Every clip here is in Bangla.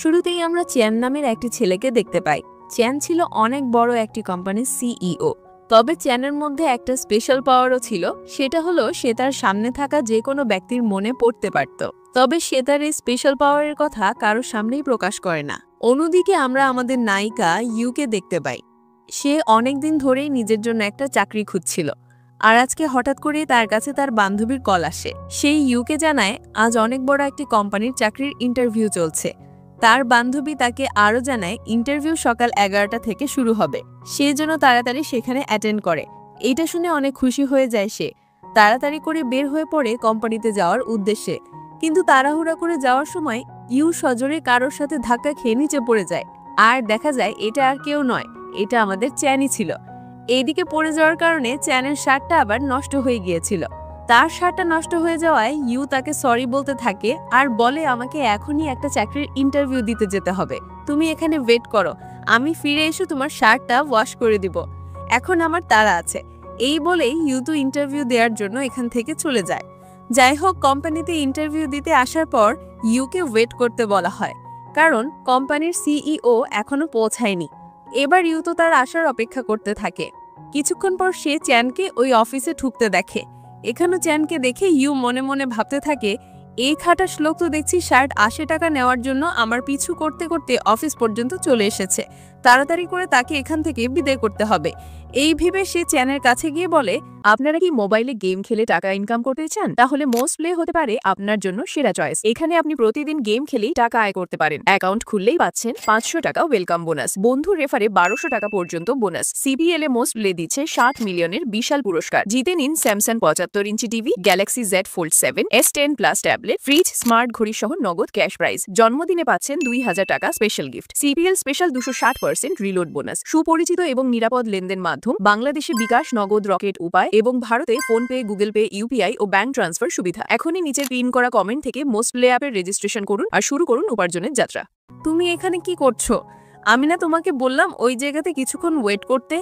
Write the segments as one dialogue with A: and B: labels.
A: শুরুতেই আমরা চ্যান নামের একটি ছেলেকে দেখতে পাই। চ্যান ছিল অনেক বড় একটি কোম্পানির সিইও। তবে চ্যানের মধ্যে একটা স্পেশাল পাওয়ারও ছিল, সেটা হলো সে তার সামনে থাকা যে কোনো ব্যক্তির মনে পড়তে পারত। তবে সে তার এই স্পেশাল পাওয়ারের কথা কারোর সামনেই প্রকাশ করে না। অন্যদিকে আমরা আমাদের নায়িকা ইউকে দেখতে পাই। সে অনেকদিন ধরেই নিজের জন্য একটা চাকরি খুঁজছিল, আর আজকে হঠাৎ করেই তার কাছে তার বান্ধবীর কল আসে। সেই ইউকে জানায় আজ অনেক বড় একটি কোম্পানির চাকরির ইন্টারভিউ চলছে। তার বান্ধবী তাকে আরও জানায় ইন্টারভিউ সকাল 11টা থেকে শুরু হবে, সে জন্য তাড়াতাড়ি সেখানে অ্যাটেন্ড করে। এইটা শুনে অনেক খুশি হয়ে যায় সে। তাড়াতাড়ি করে বের হয়ে পড়ে কোম্পানিতে যাওয়ার উদ্দেশ্যে। কিন্তু তাড়াহুড়া করে যাওয়ার সময় ইউ সজোরে কারোর সাথে ধাক্কা খেয়ে নিচে পড়ে যায়। আর দেখা যায় এটা আর কেউ নয়, এটা আমাদের চ্যানই ছিল। এইদিকে পড়ে যাওয়ার কারণে চ্যানের শার্টটা আবার নষ্ট হয়ে গিয়েছিল। তার শার্টটা নষ্ট হয়ে যাওয়ায় ইউ তাকে সরি বলতে থাকে আর বলে আমাকে এখনই একটা চাকরির ইন্টারভিউ দিতে যেতে হবে, তুমি এখানে ওয়েট করো, আমি ফিরে এসে তোমার শার্টটা ওয়াশ করে দিব, এখন আমার তাড়া আছে। এই বলেই ইউ তো ইন্টারভিউ দেওয়ার জন্য এখান থেকে চলে যায়। যাই হোক, কোম্পানিতে ইন্টারভিউ দিতে আসার পর ইউকে ওয়েট করতে বলা হয়, কারণ কোম্পানির সিইও এখনো পৌঁছায়নি। এবার ইউ তো তার আসার অপেক্ষা করতে থাকে। কিছুক্ষণ পর সে চ্যানকে ওই অফিসে ঢুকতে দেখে। এখানে চ্যানকে দেখে ইউ মনে মনে ভাবতে থাকে, এই খাটাস লোক তো দেখছি শার্ট 80 টাকা নেওয়ার জন্য আমার পিছু করতে করতে অফিস পর্যন্ত চলে এসেছে, তাড়াতাড়ি করে তাকে এখান থেকে বিদায় করতে হবে। এই ভেবে সে চ্যানের কাছে গিয়ে বলে, আপনারা কি মোবাইলে গেম খেলে টাকা ইনকাম করতে চান? তাহলে মোস্ট প্লে হতে পারে আপনার জন্য সেরা চয়েস। এখানে আপনি প্রতিদিন গেম খেলেই টাকা আয় করতে পারেন। অ্যাকাউন্ট খুললেই পাচ্ছেন 500 টাকা ওয়েলকাম বোনাস, বন্ধুর রেফারে 1200 টাকা পর্যন্ত বোনাস। সিবিএল এ মোস্ট প্লে দিচ্ছে 60 মিলিয়নের বিশাল পুরস্কার। জিতে নিন Samsung 75 inch TV, Galaxy Z Fold 7, S10 plus tablet, fridge, smart ঘড়ি সহ নগদ ক্যাশ প্রাইজ। জন্মদিনে পাচ্ছেন 2000 টাকা special gift. CBL special 260% reload bonus. সুপরিচিত এবং নিরাপদ লেনদেন মাধ্যম, বাংলাদেশে বিকাশ, নগদ, রকেট উপায় এবং ভারতে ফোনপে, গুগল পে, ইউপিআই ও ব্যাংক ট্রান্সফার সুবিধা। এখনই নিচে পিন করা কমেন্ট থেকে মোস্ট প্লে অ্যাপের রেজিস্ট্রেশন করুন আর শুরু করুন উপার্জনের যাত্রা। তুমি এখানে কি করছো? আমি না তোমাকে বললাম ওই জায়গাতে কিছুক্ষণ ওয়েট করতে?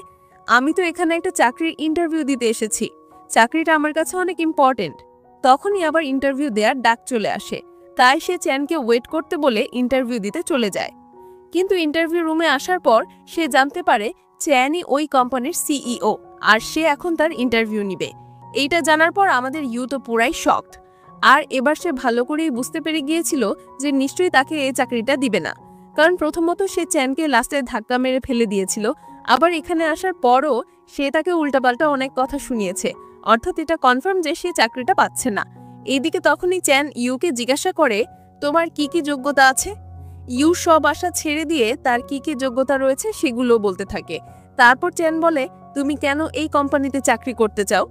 A: আমি তো এখানে একটা চাকরির ইন্টারভিউ দিতে এসেছি, চাকরিটা আমার কাছে অনেক ইম্পর্টেন্ট। তখনই আবার ইন্টারভিউ দেওয়ার ডাক চলে আসে, তাই সে চ্যানকে ওয়েট করতে বলে ইন্টারভিউ দিতে চলে যায়। কিন্তু ইন্টারভিউ রুমে আসার পর সে জানতে পারে চ্যানই ওই কোম্পানির সিইও, আর সে এখন তার ইন্টারভিউ নিবে। এইটা জানার পর আমাদের ইউ তো পুরাই শকড। আর এবার সে ভালো করেই বুঝতে পেরে গিয়েছিল যে নিশ্চয়ই তাকে এই চাকরিটা দিবে না, কারণ প্রথমত সে চ্যানকে লাস্টে ধাক্কা মেরে ফেলে দিয়েছিল, আবার এখানে আসার পরও সে তাকে উল্টাপাল্টা অনেক কথা শুনিয়েছে, অর্থাৎ এটা কনফার্ম যে সে চাকরিটা পাচ্ছে না। এইদিকে তখনই চ্যান ইউকে জিজ্ঞাসা করে, তোমার কি কি যোগ্যতা আছে? ইউ সব আশা ছেড়ে দিয়ে তার কি কি যোগ্যতা রয়েছে সেগুলো বলতে থাকে। তারপর চ্যান বলে, তুমি কেন এই কোম্পানিতে চাকরি করতে চাও?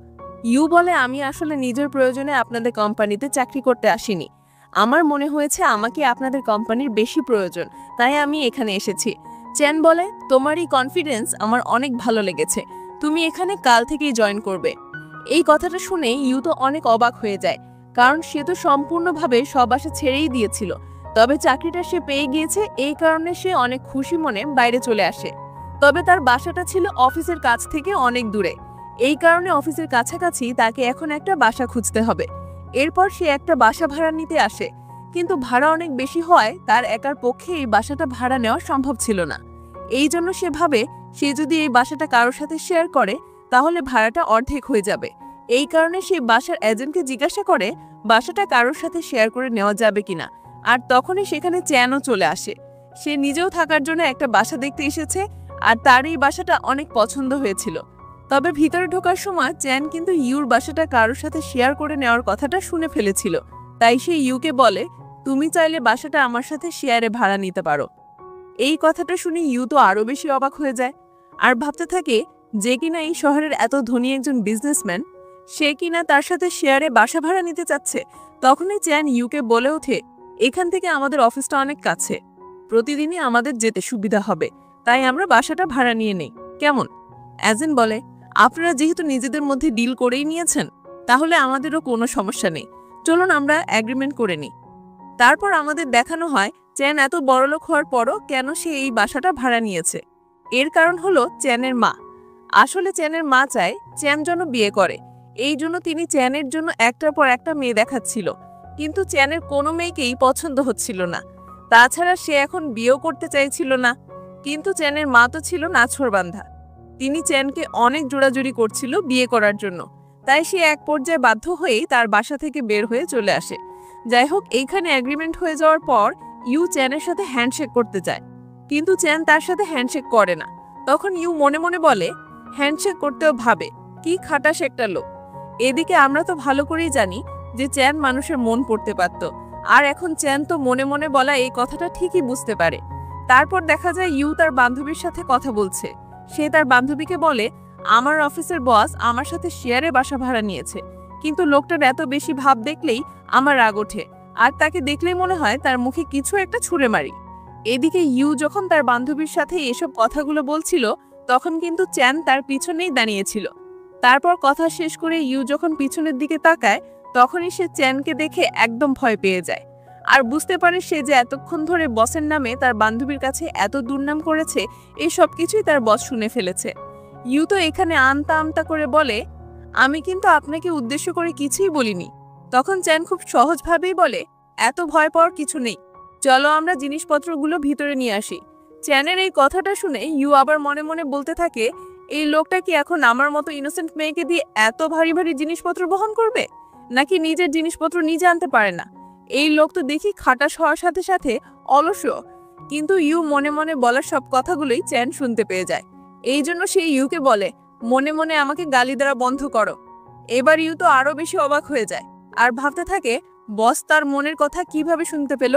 A: ইউ বলে, আমি আসলে নিজের প্রয়োজনে আপনাদের কোম্পানিতে চাকরি করতে আসিনি, আমার মনে হয়েছে আমাকে আপনাদের কোম্পানির বেশি প্রয়োজন, তাই আমি এখানে এসেছি। চ্যান বলে, তোমার এই কনফিডেন্স আমার অনেক ভালো লেগেছে, তুমি এখানে কাল থেকেই জয়েন করবে। এই কথাটা শুনে ইউ তো অনেক অবাক হয়ে যায়, কারণ সে তো সম্পূর্ণভাবে সব আশা ছেড়েই দিয়েছিল। তবে চাকরিটা সে পেয়ে গিয়েছে, এই কারণে সে অনেক খুশি মনে বাইরে চলে আসে। তবে তার বাসাটা ছিল অফিসের কাছ থেকে অনেক দূরে, এই কারণে অফিসের কাছাকাছি তাকে এখন একটা বাসা খুঁজতে হবে। এরপর সে একটা বাসা ভাড়া নিতে আসে, কিন্তু ভাড়া অনেক বেশি হয়, তার একার পক্ষে এই বাসাটা ভাড়া নেওয়া সম্ভব ছিল না। এই জন্য সে ভাবে সে যদি এই বাসাটা কারোর সাথে শেয়ার করে তাহলে ভাড়াটা অর্ধেক হয়ে যাবে। এই কারণে সে বাসার এজেন্টকে জিজ্ঞাসা করে বাসাটা কারোর সাথে শেয়ার করে নেওয়া যাবে কিনা। আর তখনই সেখানে চ্যানও চলে আসে। সে নিজেও থাকার জন্য একটা বাসা দেখতে এসেছে, আর তার এই বাসাটা অনেক পছন্দ হয়েছিল। তবে ভিতরে ঢোকার সময় চ্যান কিন্তু ইউর বাসাটা কারোর সাথে শেয়ার করে নেওয়ার কথাটা শুনে ফেলেছিল, তাই সে ইউকে বলে, তুমি চাইলে বাসাটা আমার সাথে শেয়ারে ভাড়া নিতে পারো। এই কথাটা শুনে ইউ তো আরো বেশি অবাক হয়ে যায়, আর ভাবতে থাকে যে কিনা এই শহরের এত ধনী একজন বিজনেসম্যান, সে কিনা তার সাথে শেয়ারে বাসা ভাড়া নিতে চাচ্ছে। তখনই চ্যান ইউকে বলে ওঠে, এখান থেকে আমাদের অফিসটা অনেক কাছে, প্রতিদিনই আমাদের যেতে সুবিধা হবে, তাই আমরা বাসাটা ভাড়া নিয়ে নেই, কেমন? এজেন্ট বলে, আপনারা যেহেতু নিজেদের মধ্যে ডিল করেই নিয়েছেন, তাহলে আমাদেরও কোনো সমস্যা নেই, চলুন আমরা এগ্রিমেন্ট করে নিই। তারপর আমাদের দেখানো হয় চ্যান এত বড়লোক হওয়ার পরও কেন সে এই বাসাটা ভাড়া নিয়েছে। এর কারণ হলো চ্যানের মা। আসলে চ্যানের মা চায় চ্যান যেন বিয়ে করে, এই জন্য তিনি চ্যানের জন্য একটার পর একটা মেয়ে দেখাচ্ছিল, কিন্তু চ্যানের কোনো মেয়েকেই পছন্দ হচ্ছিল না। তাছাড়া সে এখন বিয়েও করতে চাইছিল না, কিন্তু চ্যানের মা তো ছিল নাছোড়বান্ধা। তিনি চ্যানকে অনেক জোরাজুরি করছিল বিয়ে করার জন্য, তাই সে এক পর্যায়ে বাধ্য হয়েই তার বাসা থেকে বের হয়ে চলে আসে। যাই হোক, এইখানে এগ্রিমেন্ট হয়ে যাওয়ার পর ইউ চ্যানের সাথে হ্যান্ডশেক করতে চায়, কিন্তু চ্যান তার সাথে হ্যান্ডশেক করে না। তখন ইউ মনে মনে বলে, হ্যান্ডশেক করতেও ভাবে, কি খাটাস একটা লোক। এদিকে আমরা তো ভালো করেই জানি যে চ্যান মানুষের মন পড়তে পারত, আর এখন চ্যান তো মনে মনে বলা এই কথাটা ঠিকই বুঝতে পারে। তারপর দেখা যায় ইউ তার বান্ধবীর সাথে কথা বলছে। সে তার বান্ধবীকে বলে, আমার অফিসের বস আমার সাথে শেয়ারে বাসা ভাড়া নিয়েছে, কিন্তু লোকটার এত বেশি ভাব দেখলেই আমার রাগ ওঠে, আর তাকে দেখলেই মনে হয় তার মুখে কিছু একটা ছুঁড়ে মারি। এদিকে ইউ যখন তার বান্ধবীর সাথে এসব কথাগুলো বলছিল, তখন কিন্তু চ্যান তার পিছনেই দাঁড়িয়েছিল। তারপর কথা শেষ করে ইউ যখন পিছনের দিকে তাকায়, তখনই সে চ্যানকে দেখে একদম ভয় পেয়ে যায়, আর বুঝতে পারে সে যে এতক্ষণ ধরে বসের নামে তার বান্ধবীর কাছে এত দুর্নাম করেছে, এই সব কিছুই তার বস শুনে ফেলেছে। ইউ তো এখানে আমতা আমতা করে বলে, আমি কিন্তু আপনাকে উদ্দেশ্য করে কিছুই বলিনি। তখন চ্যান খুব সহজভাবেই বলে, এত ভয় পাওয়ার কিছু নেই, চলো আমরা জিনিসপত্রগুলো ভিতরে নিয়ে আসি। চ্যানের এই কথাটা শুনে ইউ আবার মনে মনে বলতে থাকে, এই লোকটা কি এখন আমার মতো ইনোসেন্ট মেয়েকে দিয়ে এত ভারী ভারী জিনিসপত্র বহন করবে, নাকি নিজের জিনিসপত্র নিজে আনতে পারে না? এই লোক তো দেখি খাটাস হওয়ার সাথে সাথে অলসও। কিন্তু ইউ মনে মনে বলার সব কথাগুলোই চ্যান শুনতে পেয়ে যায়। এই জন্য সে ইউকে বলে, মনে মনে আমাকে গালি দেওয়া বন্ধ করো। এবার ইউ তো আরো বেশি অবাক হয়ে যায়, আর ভাবতে থাকে বস তার মনের কথা কিভাবে শুনতে পেল।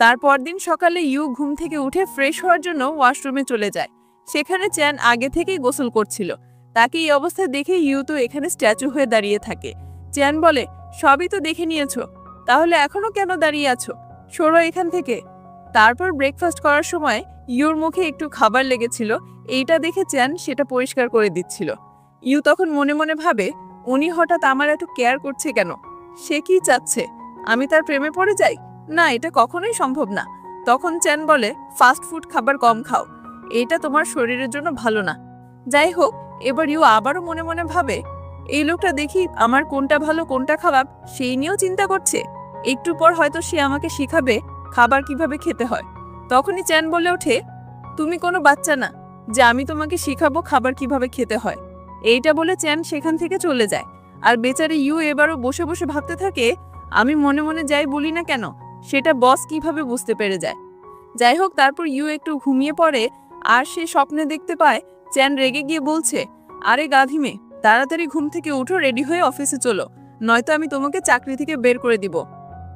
A: তারপর দিন সকালে ইউ ঘুম থেকে উঠে ফ্রেশ হওয়ার জন্য ওয়াশরুমে চলে যায়। সেখানে চ্যান আগে থেকেই গোসল করছিল। তাকে এই অবস্থায় দেখে ইউ তো এখানে স্ট্যাচু হয়ে দাঁড়িয়ে থাকে। চ্যান বলে, সবই তো দেখে নিয়েছো, তাহলে এখনো কেন দাঁড়িয়ে আছো, সরো এখান থেকে। তারপর ব্রেকফাস্ট করার সময় ইউর মুখে একটু খাবার লেগেছিল, এইটা দেখে চ্যান সেটা পরিষ্কার করে দিচ্ছিল। ইউ তখন মনে মনে ভাবে, উনি হঠাৎ আমার এত কেয়ার করছে কেন? সে কি চাচ্ছে, আমি তার প্রেমে পড়ে যাই? না, এটা কখনোই সম্ভব না। তখন চ্যান বলে, ফাস্ট ফুড খাবার কম খাও, এটা তোমার শরীরের জন্য ভালো না। যাই হোক, এবার ইউ আবারও মনে মনে ভাবে, এই লোকটা দেখি আমার কোনটা ভালো কোনটা খারাপ সেই নিয়েও চিন্তা করছে। একটু পর হয়তো সে আমাকে শিখাবে খাবার কিভাবে খেতে হয়। তখনই চ্যান বলে ওঠে, তুমি কোনো বাচ্চা না যে আমি তোমাকে শিখাবো খাবার কিভাবে খেতে হয়। এইটা বলে চ্যান সেখান থেকে চলে যায়। আর বেচারি ইউ এবারও বসে বসে ভাবতে থাকে, আমি মনে মনে যাই বলি না কেন, সেটা বস কিভাবে বুঝতে পেরে যায়। যাই হোক, তারপর ইউ একটু ঘুমিয়ে পড়ে, আর সে স্বপ্নে দেখতে পায় চ্যান রেগে গিয়ে বলছে, আরে গাধি মেয়ে, তাড়াতাড়ি ঘুম থেকে উঠো, রেডি হয়ে অফিসে চলো, নয়তো আমি তোমাকে চাকরি থেকে বের করে দিব।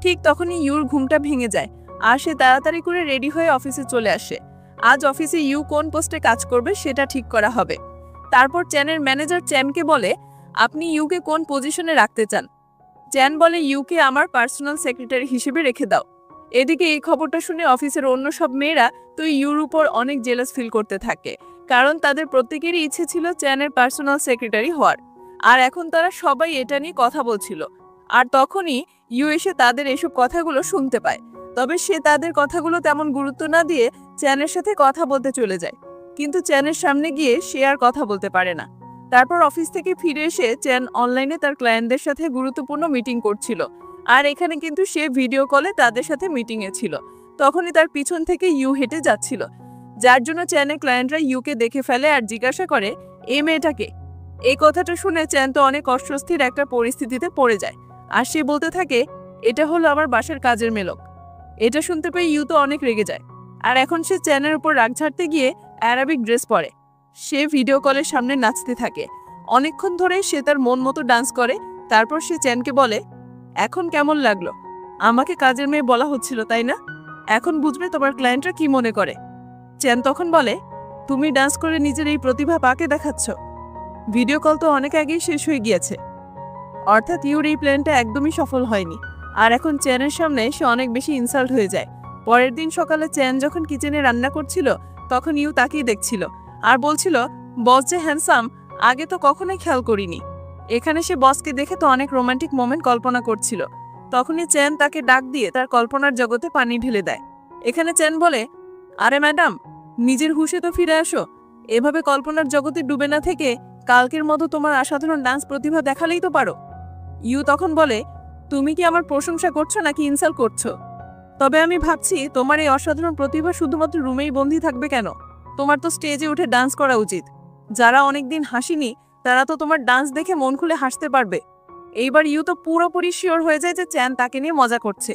A: ঠিক তখনই ইউর ঘুমটা ভেঙে যায়, আর সে তাড়াতাড়ি করে রেডি হয়ে অফিসে চলে আসে। আজ অফিসে ইউ কোন পোস্টে কাজ করবে সেটা ঠিক করা হবে। তারপর চ্যানের ম্যানেজার চ্যানকে বলে, আপনি ইউকে কোন পজিশনে রাখতে চান? চ্যান বলে, ইউকে আমার পার্সোনাল সেক্রেটারি হিসেবে রেখে দাও। এদিকে এই খবরটা শুনে অফিসের অন্য সব মেয়েরা তো ইউর উপর অনেক জেলাস ফিল করতে থাকে, কারণ তাদের প্রত্যেকেরই ইচ্ছে ছিল চ্যানের পার্সোনাল সেক্রেটারি হওয়ার। আর এখন তারা সবাই এটা নিয়ে কথা বলছিল। আর তখনই ইউ এসে তাদের এসব কথাগুলো শুনতে পায়। তবে সে তাদের কথাগুলো তেমন গুরুত্ব না দিয়ে চ্যানের সাথে কথা বলতে চলে যায়, কিন্তু চ্যানের সামনে গিয়ে সে আর কথা বলতে পারে না। তারপর অফিস থেকে ফিরে এসে চ্যান অনলাইনে তার ক্লায়েন্টদের সাথে গুরুত্বপূর্ণ মিটিং করছিল, আর এখানে কিন্তু সে ভিডিও কলে তাদের সাথে মিটিংয়ে ছিল। তখনই তার পিছন থেকে ইউ হেঁটে যাচ্ছিল, যার জন্য চ্যানের ক্লায়েন্টরা ইউকে দেখে ফেলে আর জিজ্ঞাসা করে, এই মেয়েটাকে? এই কথাটা শুনে চ্যান তো অনেক অস্বস্তির একটা পরিস্থিতিতে পড়ে যায়, আর সে বলতে থাকে, এটা হলো আমার বাসার কাজের মেলক। এটা শুনতে পেয়ে ইউ তো অনেক রেগে যায়, আর এখন সে চ্যানের উপর রাগ ঝাড়তে গিয়ে অ্যারাবিক ড্রেস পরে সে ভিডিও কলের সামনে নাচতে থাকে। অনেকক্ষণ ধরে সে তার মন মতো ডান্স করে। তারপর সে চ্যানকে বলে, এখন কেমন লাগলো? আমাকে কাজের মেয়ে বলা হচ্ছিল তাই না? এখন বুঝবে তোমার ক্লায়েন্টরা কি মনে করে। চ্যান তখন বলে, তুমি ডান্স করে নিজের এই প্রতিভা পাকে দেখাচ্ছ? ভিডিও কল তো অনেক আগেই শেষ হয়ে গিয়েছে। অর্থাৎ ইউর এই প্ল্যানটা একদমই সফল হয়নি। আর এখন চ্যানের সামনে সে অনেক বেশি ইনসাল্ট হয়ে যায়। পরের দিন সকালে চ্যান যখন কিচেনে রান্না করছিল, তখন ইউ তাকিয়ে দেখছিল আর বলছিল, বস যে হ্যান্ডসাম, আগে তো কখনোই খেয়াল করিনি। এখানে সে বসকে দেখে তো অনেক রোমান্টিক মোমেন্ট কল্পনা করছিল। তখনই চ্যান তাকে ডাক দিয়ে তার কল্পনার জগতে পানি ঢেলে দেয়। এখানে চ্যান বলে, আরে ম্যাডাম, নিজের হুঁশে তো ফিরে আসো। এভাবে কল্পনার জগতে ডুবে না থেকে কালকের মতো তোমার অসাধারণ ডান্স প্রতিভা দেখালেই তো পারো। ইউ তখন বলে, তুমি কি আমার প্রশংসা করছো নাকি ইনসাল্ট করছো?
B: তবে আমি ভাবছি তোমার এই অসাধারণ প্রতিভা শুধুমাত্র রুমেই বন্দী থাকবে কেন? তোমার তো স্টেজে উঠে ডান্স করা উচিত। যারা অনেকদিন হাসিনি তারা তো তোমার ডান্স দেখে মন খুলে হাসতে পারবে। এইবার ইউ তো পুরোপুরি শিওর হয়ে যায় যে চ্যান তাকে নিয়ে মজা করছে।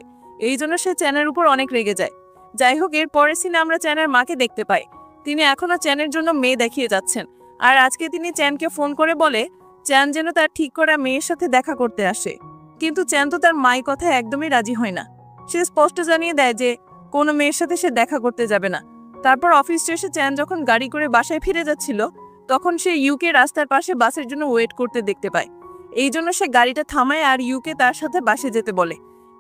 B: এই জন্য সে চ্যানের উপর অনেক রেগে যায়। যাই হোক, এর পরের সিনে আমরা চ্যানের মাকে দেখতে পাই। তিনি এখনো চ্যানের জন্য মেয়ে দেখিয়ে যাচ্ছেন। আর আজকে তিনি চ্যানকে ফোন করে বলে চ্যান যেন তার ঠিক করা মেয়ের সাথে দেখা করতে আসে। কিন্তু চ্যান তো তার মায়ের কথায় একদমই রাজি হয় না। সে স্পষ্ট জানিয়ে দেয় যে কোনো মেয়ের সাথে সে দেখা করতে যাবে না। তারপর অফিস শেষে চ্যান যখন গাড়ি করে বাসায় ফিরে যাচ্ছিল তখন সে ইউকে রাস্তার পাশে বাসের জন্য ওয়েট করতে দেখতে পায়। এই জন্য সে গাড়িটা থামায় আর ইউকে তার সাথে বাসে যেতে বলে।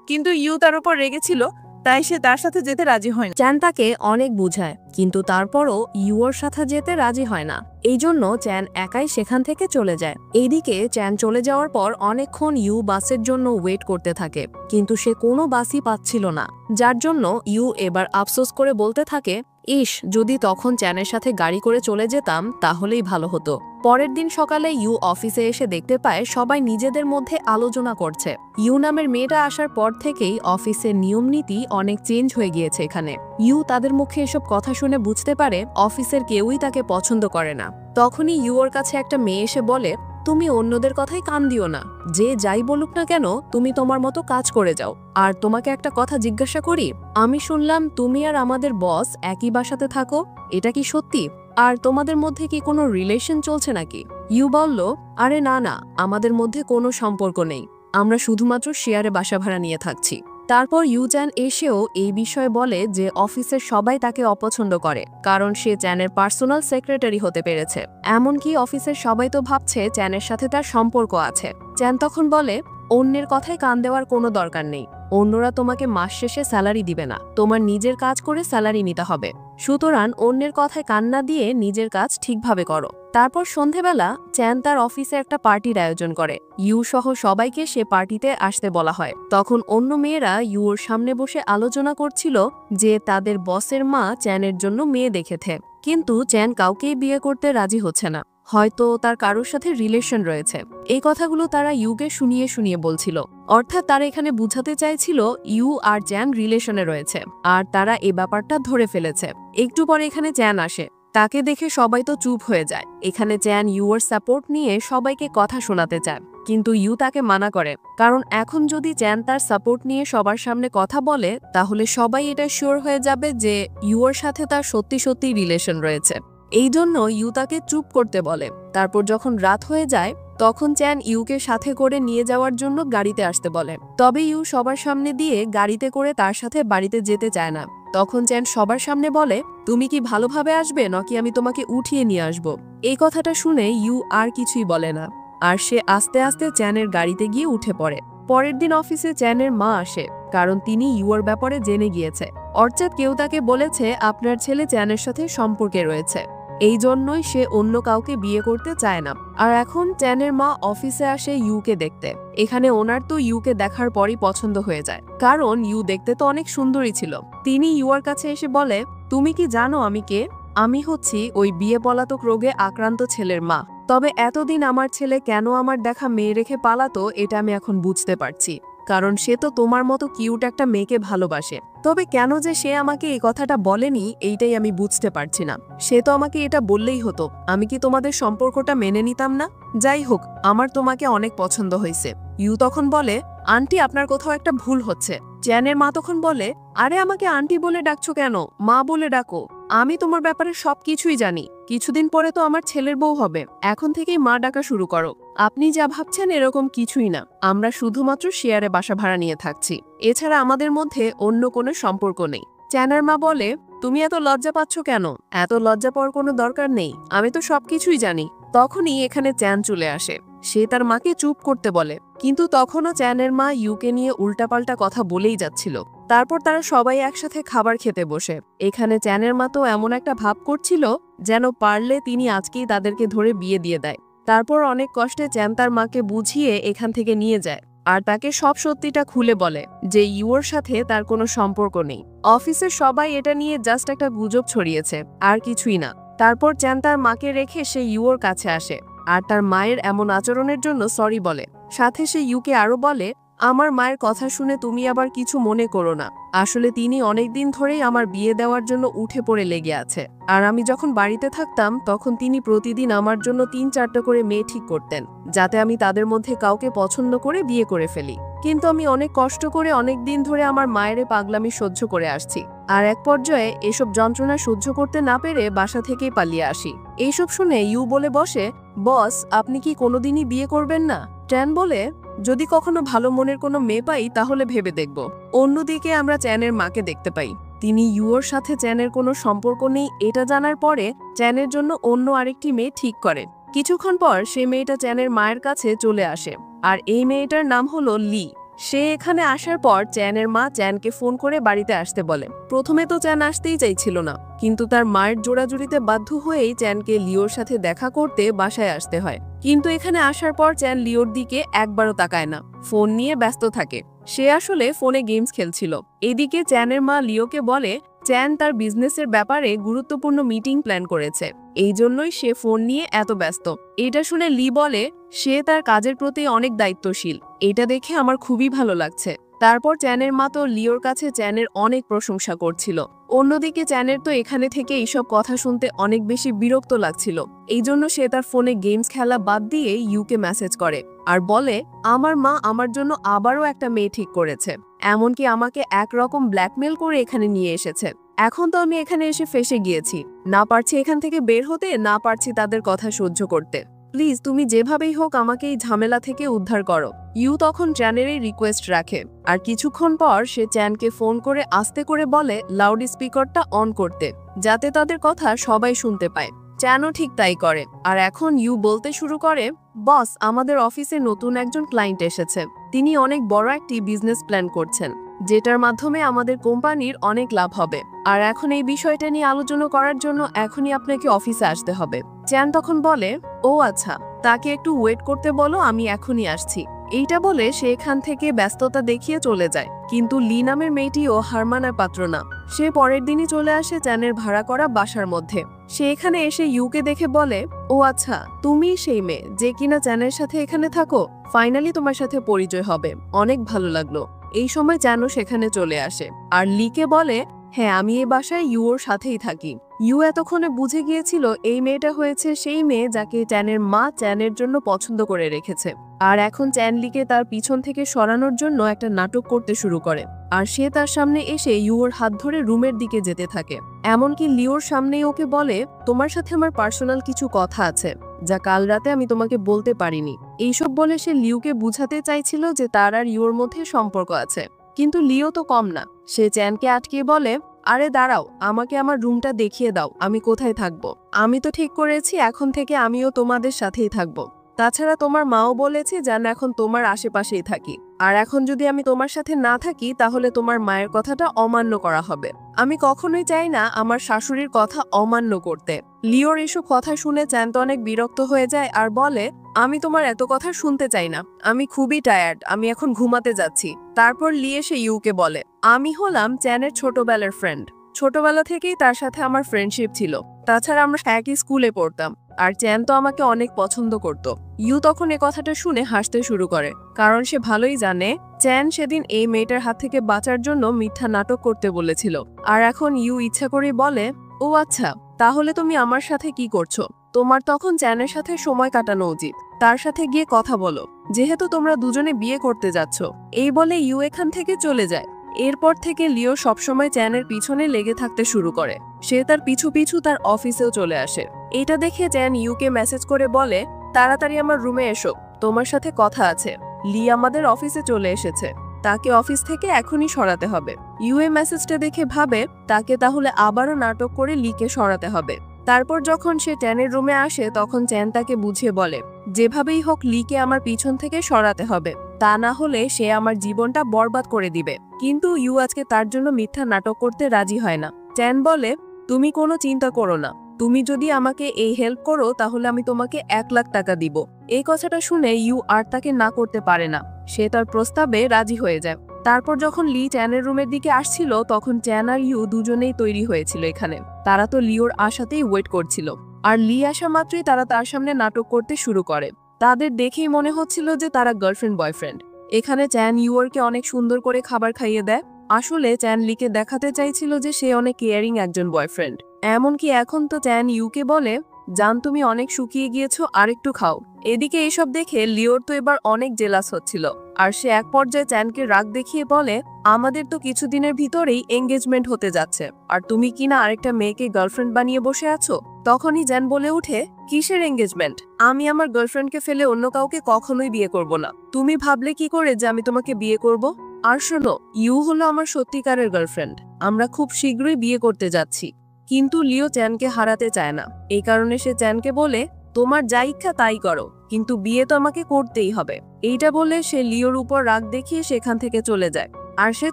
B: কিন্তু ইউ তার উপর রেগেছিল, তাই সে তার সাথে যেতে রাজি হয় না।
A: চ্যান তাকে অনেক বুঝায়, কিন্তু তারপরও ইউর সাথে যেতে রাজি হয় না। এই জন্য চ্যান একাই সেখান থেকে চলে যায়। এইদিকে চ্যান চলে যাওয়ার পর অনেকক্ষণ ইউ বাসের জন্য ওয়েট করতে থাকে, কিন্তু সে কোনো বাসই পাচ্ছিল না। যার জন্য ইউ এবার আফসোস করে বলতে থাকে, ইস, যদি তখন চ্যানের সাথে গাড়ি করে চলে যেতাম তাহলেই ভালো হতো। পরের দিন সকালে ইউ অফিসে এসে দেখতে পায় সবাই নিজেদের মধ্যে আলোচনা করছে। ইউ নামের মেয়েটা আসার পর থেকেই অফিসের নিয়ম নীতি অনেক চেঞ্জ হয়ে গিয়েছে এখানে। ইউ তাদের মুখে এসব কথা শুনে বুঝতে পারে অফিসের কেউই তাকে পছন্দ করে না। তখনই ইউর কাছে একটা মেয়ে এসে বলে, তুমি অন্যদের কথাই কান দিও না, যে যাই বলুক না কেন তুমি তোমার মতো কাজ করে যাও। আর তোমাকে একটা কথা জিজ্ঞাসা করি, আমি শুনলাম তুমি আর আমাদের বস একই বাসাতে থাকো, এটা কি সত্যি? আর তোমাদের মধ্যে কি কোনো রিলেশন চলছে নাকি? ইউ বলল, আরে না না, আমাদের মধ্যে কোনো সম্পর্ক নেই, আমরা শুধুমাত্র শেয়ারে বাসা ভাড়া নিয়ে থাকছি। তারপর ইউচ্যান এসেও এই বিষয়ে বলে যে অফিসের সবাই তাকে অপছন্দ করে, কারণ সে চ্যানের পার্সোনাল সেক্রেটারি হতে পেরেছে। এমনকি অফিসের সবাই তো ভাবছে চ্যানের সাথে তার সম্পর্ক আছে। চ্যান তখন বলে, অন্যের কথায় কান দেওয়ার কোনো দরকার নেই। অন্যরা তোমাকে মাস শেষে স্যালারি দিবে না, তোমার নিজের কাজ করে স্যালারি নিতে হবে। সুতরাং অন্যের কথায় কান না দিয়ে নিজের কাজ ঠিকভাবে করো। তারপর সন্ধেবেলা চ্যান তার অফিসে একটা পার্টির আয়োজন করে। ইউ সহ সবাইকে সে পার্টিতে আসতে বলা হয়। তখন অন্য মেয়েরা ইউর সামনে বসে আলোচনা করছিল যে তাদের বসের মা চ্যানের জন্য মেয়ে দেখেছে, কিন্তু চ্যান কাউকেই বিয়ে করতে রাজি হচ্ছে না, হয়তো তার কারোর সাথে রিলেশন রয়েছে। এই কথাগুলো তারা ইউকে শুনিয়ে শুনিয়ে বলছিল। অর্থাৎ তারা এখানে বুঝাতে চাইছিল ইউ আর চ্যান রিলেশনে রয়েছে, আর তারা এই ব্যাপারটা ধরে ফেলেছে। একটু পরে এখানে চ্যান আসে। তাকে দেখে সবাই তো চুপ হয়ে যায়। এখানে চ্যান ইউর সাপোর্ট নিয়ে সবাইকে কথা শোনাতে চায়, কিন্তু ইউ তাকে মানা করে, কারণ এখন যদি চ্যান তার সাপোর্ট নিয়ে সবার সামনে কথা বলে তাহলে সবাই এটা শিওর হয়ে যাবে যে ইউর সাথে তার সত্যি সত্যি রিলেশন রয়েছে। এই জন্য ইউ তাকে চুপ করতে বলে। তারপর যখন রাত হয়ে যায় তখন চ্যান ইউকে সাথে করে নিয়ে যাওয়ার জন্য গাড়িতে আসতে বলে। তবে ইউ সবার সামনে দিয়ে গাড়িতে করে তার সাথে বাড়িতে যেতে চায় না। তখন চ্যান সবার সামনে বলে, তুমি কি ভালোভাবে আসবে নাকি আমি তোমাকে উঠিয়ে নিয়ে আসব? এই কথাটা শুনে ইউ আর কিছুই বলে না, আর সে আস্তে আস্তে চ্যানের গাড়িতে গিয়ে উঠে পড়ে। পরের দিন অফিসে চ্যানের মা আসে, কারণ তিনি ইউর ব্যাপারে জেনে গিয়েছে। অর্থাৎ কেউ তাকে বলেছে আপনার ছেলে চ্যানের সাথে সম্পর্কে রয়েছে, এই জন্যই সে অন্য কাউকে বিয়ে করতে চায় না। আর এখন চ্যানের মা অফিসে আসে ইউকে দেখতে। এখানে ওনার তো ইউকে দেখার পরই পছন্দ হয়ে যায়, কারণ ইউ দেখতে তো অনেক সুন্দরী ছিল। তিনি ইউর কাছে এসে বলে, তুমি কি জানো আমি কে? আমি হচ্ছি ওই বিয়ে পলাতক রোগে আক্রান্ত ছেলের মা। তবে এতদিন আমার ছেলে কেন আমার দেখা মেয়ে রেখে পালাতো এটা আমি এখন বুঝতে পারছি, কারণ সে তো তোমার মতো কিউট একটা মেয়েকে ভালোবাসে। তবে কেন যে সে আমাকে এই কথাটা বলেনি এইটাই আমি বুঝতে পারছি না। সে তো আমাকে এটা বললেই হতো, আমি কি তোমাদের সম্পর্কটা মেনে নিতাম না? যাই হোক, আমার তোমাকে অনেক পছন্দ হয়েছে। ইউ তখন বলে, আন্টি আপনার কোথাও একটা ভুল হচ্ছে। চ্যানের মা তখন বলে, আরে আমাকে আন্টি বলে ডাকছো কেন, মা বলে ডাকো। আমি তোমার ব্যাপারে সবকিছুই জানি। কিছুদিন পরে তো আমার ছেলের বউ হবে, এখন থেকেই মা ডাকা শুরু করো। আপনি যা ভাবছেন এরকম কিছুই না, আমরা শুধুমাত্র শেয়ারে বাসা ভাড়া নিয়ে থাকছি, এছাড়া আমাদের মধ্যে অন্য কোনো সম্পর্ক নেই। চ্যানের মা বলে, তুমি এত লজ্জা পাচ্ছ কেন? এত লজ্জা পাওয়ার কোনো দরকার নেই, আমি তো সবকিছুই জানি। তখনই এখানে চ্যান চলে আসে। সে তার মাকে চুপ করতে বলে, কিন্তু তখনও চ্যানের মা ইউকে নিয়ে উল্টাপাল্টা কথা বলেই যাচ্ছিল। তারপর তারা সবাই একসাথে খাবার খেতে বসে। এখানে চ্যানের মা তো এমন একটা ভাব করছিল যেন পারলে তিনি আজকেই তাদেরকে ধরে বিয়ে দিয়ে দেয়। তারপর অনেক কষ্টে চ্যান তার মাকে বুঝিয়ে এখান থেকে নিয়ে যায়, আর তাকে সব সত্যিটা খুলে বলে যে ইউর সাথে তার কোনো সম্পর্ক নেই। অফিসের সবাই এটা নিয়ে জাস্ট একটা গুজব ছড়িয়েছে, আর কিছুই না। তারপর চ্যান তার মাকে রেখে সে ইউর কাছে আসে আর তার মায়ের এমন আচরণের জন্য সরি বলে। সাথে সে ইউকে আরো বলে, আমার মায়ের কথা শুনে তুমি আবার কিছু মনে করো না। আসলে তিনি অনেকদিন ধরেই আমার বিয়ে দেওয়ার জন্য উঠে পড়ে লেগে আছে। আর আমি যখন বাড়িতে থাকতাম তখন তিনি প্রতিদিন আমার জন্য 3-4টা করে মেয়ে ঠিক করতেন, যাতে আমি তাদের মধ্যে কাউকে পছন্দ করে বিয়ে করে ফেলি। কিন্তু আমি অনেক কষ্ট করে অনেক দিন ধরে আমার মায়ের পাগলামি সহ্য করে আসছি। আর এক পর্যায়ে এসব যন্ত্রণা সহ্য করতে না পেরে বাসা থেকেই পালিয়ে আসি। এইসব শুনে ইউ বলে বসে, বস আপনি কি কোনোদিনই বিয়ে করবেন না? চ্যান বলে, যদি কখনো ভালো মনের কোনো মেয়ে পাই তাহলে ভেবে দেখব। অন্যদিকে আমরা চ্যানের মাকে দেখতে পাই। তিনি ইউর সাথে চ্যানের কোনো সম্পর্ক নেই এটা জানার পরে চ্যানের জন্য অন্য আরেকটি মেয়ে ঠিক করেন। কিছুক্ষণ পর সেই মেয়েটা চ্যানের মায়ের কাছে চলে আসে, আর এই মেয়েটার নাম হলো লি। সে এখানে আসার পর চ্যানের মা চ্যানকে ফোন করে বাড়িতে আসতে বলে। প্রথমে তো চ্যান আসতেই চাইছিল না, কিন্তু তার মায়ের জোড়াজুড়িতে বাধ্য হয়েই চ্যানকে লিওর সাথে দেখা করতে বাসায় আসতে হয়। কিন্তু এখানে আসার পর চ্যান লিওর দিকে একবারও তাকায় না, ফোন নিয়ে ব্যস্ত থাকে। সে আসলে ফোনে গেমস খেলছিল। এদিকে চ্যানের মা লিওকে বলে চ্যান তার বিজনেসের ব্যাপারে গুরুত্বপূর্ণ মিটিং প্ল্যান করেছে, এই জন্যই সে ফোন নিয়ে এত ব্যস্ত। এটা শুনে লি বলে সে তার কাজের প্রতি অনেক দায়িত্বশীল, এটা দেখে আমার খুবই ভালো লাগছে। তারপর চ্যানের মা তো লিওর কাছে চ্যানের অনেক প্রশংসা করছিল। অন্যদিকে চ্যানের তো এখানে থেকে এইসব কথা শুনতে অনেক বেশি বিরক্ত লাগছিল। এই জন্য সে তার ফোনে গেমস খেলা বাদ দিয়ে ইউকে মেসেজ করে আর বলে আমার মা আমার জন্য আবারও একটা মেয়ে ঠিক করেছে, এমনকি আমাকে একরকম ব্ল্যাকমেল করে এখানে নিয়ে এসেছে। এখন তো আমি এখানে এসে ফেঁসে গিয়েছি, না পারছি এখান থেকে বের হতে, না পারছি তাদের কথা সহ্য করতে। প্লিজ তুমি যেভাবেই হোক আমাকে এই ঝামেলা থেকে উদ্ধার করো। ইউ তখন চ্যানেরই রিকোয়েস্ট রাখে, আর কিছুক্ষণ পর সে চ্যানকে ফোন করে আস্তে করে বলে লাউড স্পিকারটা অন করতে, যাতে তাদের কথা সবাই শুনতে পায়। চ্যানও ঠিক তাই করে। আর এখন ইউ বলতে শুরু করে, বস আমাদের অফিসে নতুন একজন ক্লায়েন্ট এসেছে। তিনি অনেক বড় একটি বিজনেস প্ল্যান করছেন, যেটার মাধ্যমে আমাদের কোম্পানির অনেক লাভ হবে। আর এখন এই বিষয়টা নিয়ে আলোচনা করার জন্য এখনই আপনাকে অফিসে আসতে হবে। চ্যান তখন বলে, ও আচ্ছা, তাকে একটু ওয়েট করতে বলো, আমি এখনই আসছি। এইটা বলে সে এখান থেকে ব্যস্ততা দেখিয়ে চলে যায়। কিন্তু লি নামের মেয়েটিও হার মানার পাত্র না। সে পরের দিনই চলে আসে চ্যানের ভাড়া করা বাসার মধ্যে। সে এখানে এসে ইউকে দেখে বলে, ও আচ্ছা, তুমি সেই মেয়ে যে কিনা চ্যানের সাথে এখানে থাকো। ফাইনালি তোমার সাথে পরিচয় হবে, অনেক ভালো লাগলো। এই সময় চ্যানও সেখানে চলে আসে আর লিকে বলে, হ্যাঁ আমি এই বাসায় ইউর সাথেই থাকি। ইউ এতক্ষণে বুঝে গিয়েছিল এই মেয়েটা হয়েছে সেই মেয়ে যাকে চ্যানের মা চ্যানের জন্য পছন্দ করে রেখেছে। আর এখন চ্যান লিকে তার পিছন থেকে সরানোর জন্য একটা নাটক করতে শুরু করে। আর সে তার সামনে এসে ইউর হাত ধরে রুমের দিকে যেতে থাকে। এমনকি লিওর সামনেই ওকে বলে, তোমার সাথে আমার পার্সোনাল কিছু কথা আছে, যা কাল রাতে আমি তোমাকে বলতে পারিনি। এইসব বলে সে লিওকে বুঝাতে চাইছিল যে তার আর ইউর মধ্যে সম্পর্ক আছে। কিন্তু লিও তো কম না, সে চ্যানকে আটকে বলে, আরে দাঁড়াও, আমাকে আমার রুমটা দেখিয়ে দাও, আমি কোথায় থাকবো। আমি তো ঠিক করেছি এখন থেকে আমিও তোমাদের সাথেই থাকবো। তাছাড়া তোমার মাও বলেছে যেন এখন তোমার আশেপাশেই থাকি। আর এখন যদি আমি তোমার সাথে না থাকি তাহলে তোমার মায়ের কথাটা অমান্য করা হবে। আমি কখনোই চাই না আমার শাশুড়ির কথা অমান্য করতে। লিওর এসব কথা শুনে চ্যান তো অনেক বিরক্ত হয়ে যায় আর বলে, আমি তোমার এত কথা শুনতে চাই না, আমি খুবই টায়ার্ড, আমি এখন ঘুমাতে যাচ্ছি। তারপর লি এসে ইউকে বলে, আমি হলাম চ্যানের ছোটবেলার ফ্রেন্ড। ছোটবেলা থেকেই তার সাথে আমার ফ্রেন্ডশিপ ছিল। তাছাড়া আমরা একই স্কুলে পড়তাম, আর চ্যান তো আমাকে অনেক পছন্দ করত। ইউ তখন এ কথাটা শুনে হাসতে শুরু করে, কারণ সে ভালোই জানে চ্যান সেদিন এই মেয়েটার হাত থেকে বাঁচার জন্য মিথ্যা নাটক করতে বলেছিল। আর এখন ইউ ইচ্ছা করে বলে, ও আচ্ছা, তাহলে তুমি আমার সাথে কি করছো? তোমার তখন চ্যানের সাথে সময় কাটানো উচিত, তার সাথে গিয়ে কথা বলো, যেহেতু তোমরা দুজনে বিয়ে করতে যাচ্ছ। এই বলে ইউ এখান থেকে চলে যায়। এরপর থেকে লিও সবসময় চ্যানের পিছনে লেগে থাকতে শুরু করে। সে তার পিছু পিছু তার অফিসেও চলে আসে। এটা দেখে চ্যান ইউকে মেসেজ করে বলে, তাড়াতাড়ি আমার রুমে এসো, তোমার সাথে কথা আছে। লি আমাদের অফিসে চলে এসেছে, তাকে অফিস থেকে এখনই সরাতে হবে। ইউ এ মেসেজটা দেখে ভাবে তাকে তাহলে আবারও নাটক করে লিকে সরাতে হবে। তারপর যখন সে চ্যানের রুমে আসে তখন চ্যান তাকে বুঝিয়ে বলে, যেভাবেই হোক লিকে আমার পিছন থেকে সরাতে হবে, তা না হলে সে আমার জীবনটা বরবাদ করে দিবে। কিন্তু ইউ আজকে তার জন্য মিথ্যা নাটক করতে রাজি হয় না। চ্যান বলে, তুমি কোনো চিন্তা করো না, তুমি যদি আমাকে এই হেল্প করো তাহলে আমি তোমাকে 1 লাখ টাকা দিব। এই কথাটা শুনে ইউ আর তাকে না করতে পারে না, সে তার প্রস্তাবে রাজি হয়ে যায়। তারপর যখন লি চ্যানের রুমের দিকে আসছিল তখন চ্যান আর ইউ দুজনেই তৈরি হয়েছিল এখানে। তারা তো লিওর আশাতেই ওয়েট করছিল। আর লি আসা মাত্রই তারা তার সামনে নাটক করতে শুরু করে। তাদের দেখেই মনে হচ্ছিল যে তারা গার্লফ্রেন্ড বয়ফ্রেন্ড।
B: এখানে চ্যান ইউরকে অনেক সুন্দর করে খাবার খাইয়ে দেয়। আসলে চ্যান লিকে দেখাতে চাইছিল যে সে অনেক কেয়ারিং একজন বয়ফ্রেন্ড। এমনকি এখন তো চ্যান ইউকে বলে, জান তুমি অনেক শুকিয়ে গিয়েছো, আরেকটু খাও। এদিকে এসব দেখে লিওর তো এবার অনেক জেলাস হচ্ছিল, আর সে এক পর্যায়ে চ্যানকে রাগ দেখিয়ে বলে, আমাদের তো কিছুদিনের ভিতরেই এঙ্গেজমেন্ট হতে যাচ্ছে, আর তুমি কিনা আরেকটা মেয়েকে গার্লফ্রেন্ড বানিয়ে বসে আছো। তখনই জ্যান বলে উঠে, কিসের এঙ্গেজমেন্ট? আমি আমার গার্লফ্রেন্ডকে ফেলে অন্য কাউকে কখনোই বিয়ে করব না। তুমি ভাবলে কি করে যে আমি তোমাকে বিয়ে করব? আর শোনো, ইউ হলো আমার সত্যিকারের গার্লফ্রেন্ড, আমরা খুব শীঘ্রই বিয়ে করতে যাচ্ছি। কিন্তু লিও চ্যানকে হারাতে চায় না। এই কারণে সে চ্যানকে বলে, তোমার যা ইচ্ছা তাই করো, কিন্তু বিয়ে তো আমাকে করতেই হবে। এইটা বলে সে লিওর উপর রাগ দেখিয়ে সেখান থেকে চলে যায়। আর সে